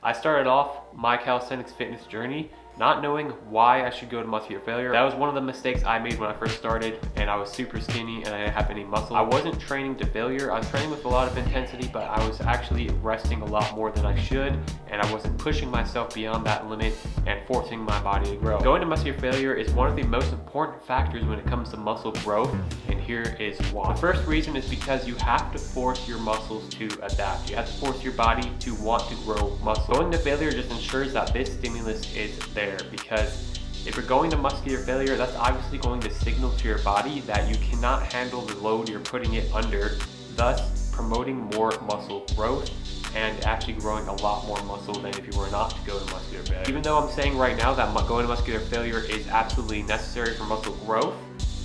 I started off my calisthenics fitness journey not knowing why I should go to muscular failure. That was one of the mistakes I made when I first started, and I was super skinny and I didn't have any muscle. I wasn't training to failure. I was training with a lot of intensity, but I was actually resting a lot more than I should, and I wasn't pushing myself beyond that limit and forcing my body to grow. Going to muscular failure is one of the most important factors when it comes to muscle growth, and here is why. The first reason is because you have to force your muscles to adapt. You have to force your body to want to grow muscle. Going to failure just ensures that this stimulus is there, because if you're going to muscular failure, that's obviously going to signal to your body that you cannot handle the load you're putting it under, thus promoting more muscle growth and actually growing a lot more muscle than if you were not to go to muscular failure. Even though I'm saying right now that going to muscular failure is absolutely necessary for muscle growth,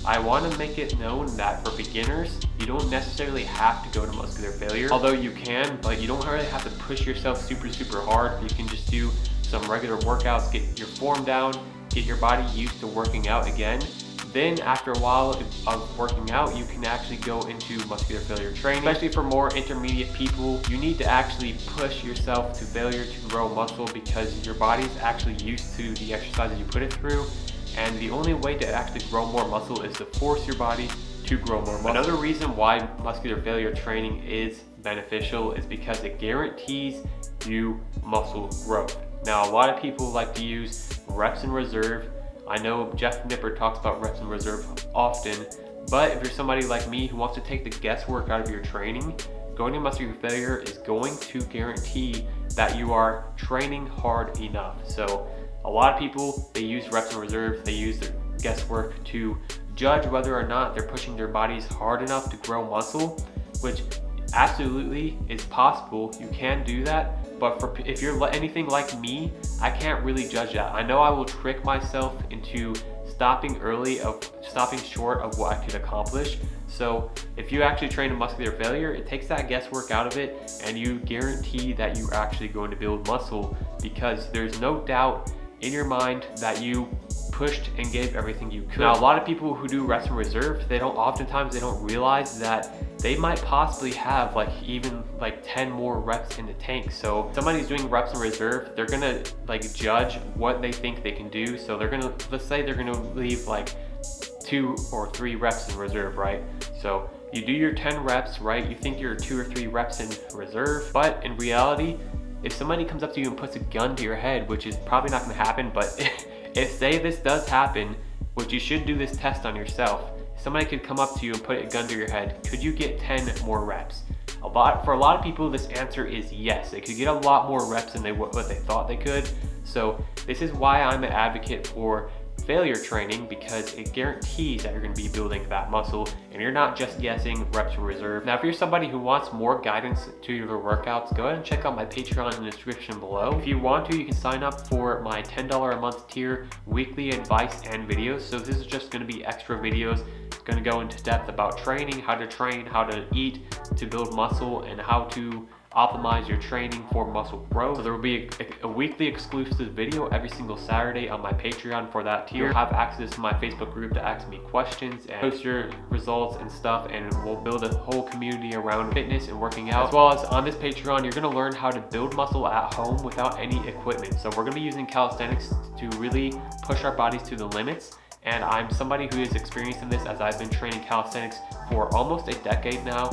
I want to make it known that for beginners, you don't necessarily have to go to muscular failure. Although you can, but you don't really have to push yourself super hard. You can just do some regular workouts, get your form down, get your body used to working out again. Then after a while of working out, you can actually go into muscular failure training. Especially for more intermediate people, you need to actually push yourself to failure to grow muscle, because your body's actually used to the exercises you put it through. And the only way to actually grow more muscle is to force your body to grow more muscle. Another reason why muscular failure training is beneficial is because it guarantees you muscle growth. Now, a lot of people like to use reps in reserve. I know Jeff Nipper talks about reps in reserve often, but if you're somebody like me who wants to take the guesswork out of your training, going to muscular failure is going to guarantee that you are training hard enough. So a lot of people, they use reps in reserve, they use their guesswork to judge whether or not they're pushing their bodies hard enough to grow muscle, which absolutely is possible. You can do that, but if you're anything like me, I can't really judge that. I know I will trick myself into stopping short of what I could accomplish. So if you actually train in muscular failure, it takes that guesswork out of it, and you guarantee that you're actually going to build muscle, because there's no doubt in your mind that you pushed and gave everything you could. Now, a lot of people who do reps in reserve, oftentimes they don't realize that they might possibly have even 10 more reps in the tank. So somebody's doing reps in reserve, they're gonna judge what they think they can do. So let's say they're gonna leave 2 or 3 reps in reserve, right? So you do your 10 reps, right? You think you're 2 or 3 reps in reserve, but in reality, if somebody comes up to you and puts a gun to your head, which is probably not gonna happen, but if say this does happen, which you should do this test on yourself, somebody could come up to you and put a gun to your head, could you get 10 more reps? For a lot of people, this answer is yes. They could get a lot more reps than what they thought they could. So this is why I'm an advocate for failure training, because it guarantees that you're going to be building that muscle and you're not just guessing reps in reserve. Now, if you're somebody who wants more guidance to your workouts, go ahead and check out my Patreon in the description below. If you want to, you can sign up for my $10 a month tier, weekly advice and videos. So this is just going to be extra videos. It's going to go into depth about training, how to eat to build muscle, and how to optimize your training for muscle growth. So there will be a weekly exclusive video every single Saturday on my Patreon for that tier. You'll have access to my Facebook group to ask me questions and post your results and stuff, and we'll build a whole community around fitness and working out. As well as on this Patreon, you're gonna learn how to build muscle at home without any equipment. So we're gonna be using calisthenics to really push our bodies to the limits. And I'm somebody who is experienced in this, as I've been training calisthenics for almost a decade now,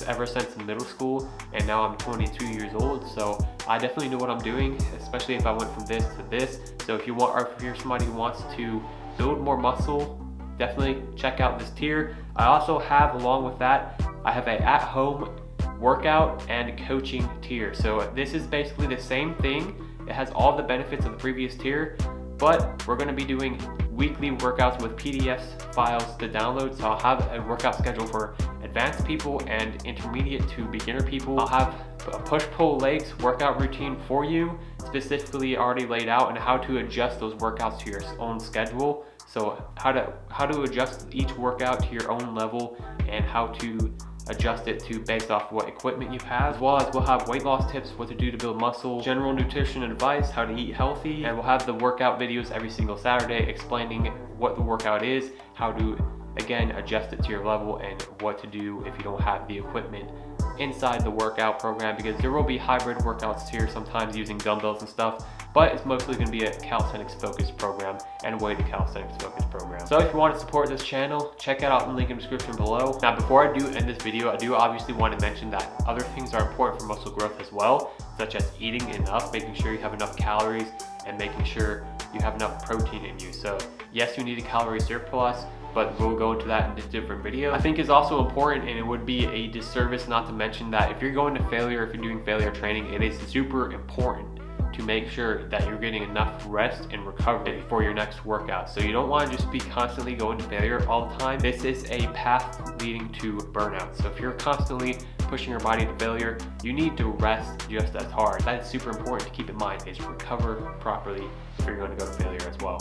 ever since middle school, and now I'm 22 years old. So I definitely know what I'm doing, especially if I went from this to this. So if you're somebody who wants to build more muscle, definitely check out this tier. I also have, along with that, I have a at-home workout and coaching tier. So this is basically the same thing. It has all the benefits of the previous tier, but we're going to be doing weekly workouts with PDFs files to download. So I'll have a workout schedule for advanced people and intermediate to beginner people. I'll have a push-pull legs workout routine for you, specifically already laid out, and how to adjust those workouts to your own schedule. So how to adjust each workout to your own level, and how to adjust it to based off what equipment you have. As well as we'll have weight loss tips, what to do to build muscle, general nutrition advice, how to eat healthy, and we'll have the workout videos every single Saturday explaining what the workout is, how to again, adjust it to your level and what to do if you don't have the equipment inside the workout program, because there will be hybrid workouts here sometimes using dumbbells and stuff, but it's mostly going to be a calisthenics focused program and a weighted calisthenics focused program. So if you want to support this channel, check it out in the link in the description below. Now before I do end this video, I do obviously want to mention that other things are important for muscle growth as well, such as eating enough, making sure you have enough calories, and making sure you have enough protein in you. So yes, you need a calorie surplus, but we'll go into that in a different video. I think it's also important, and it would be a disservice not to mention that if you're going to failure, if you're doing failure training, it is super important to make sure that you're getting enough rest and recovery for your next workout. So you don't want to just be constantly going to failure all the time. This is a path leading to burnout. So if you're constantly pushing your body to failure, you need to rest just as hard. That is super important to keep in mind, is recover properly if you're going to go to failure as well.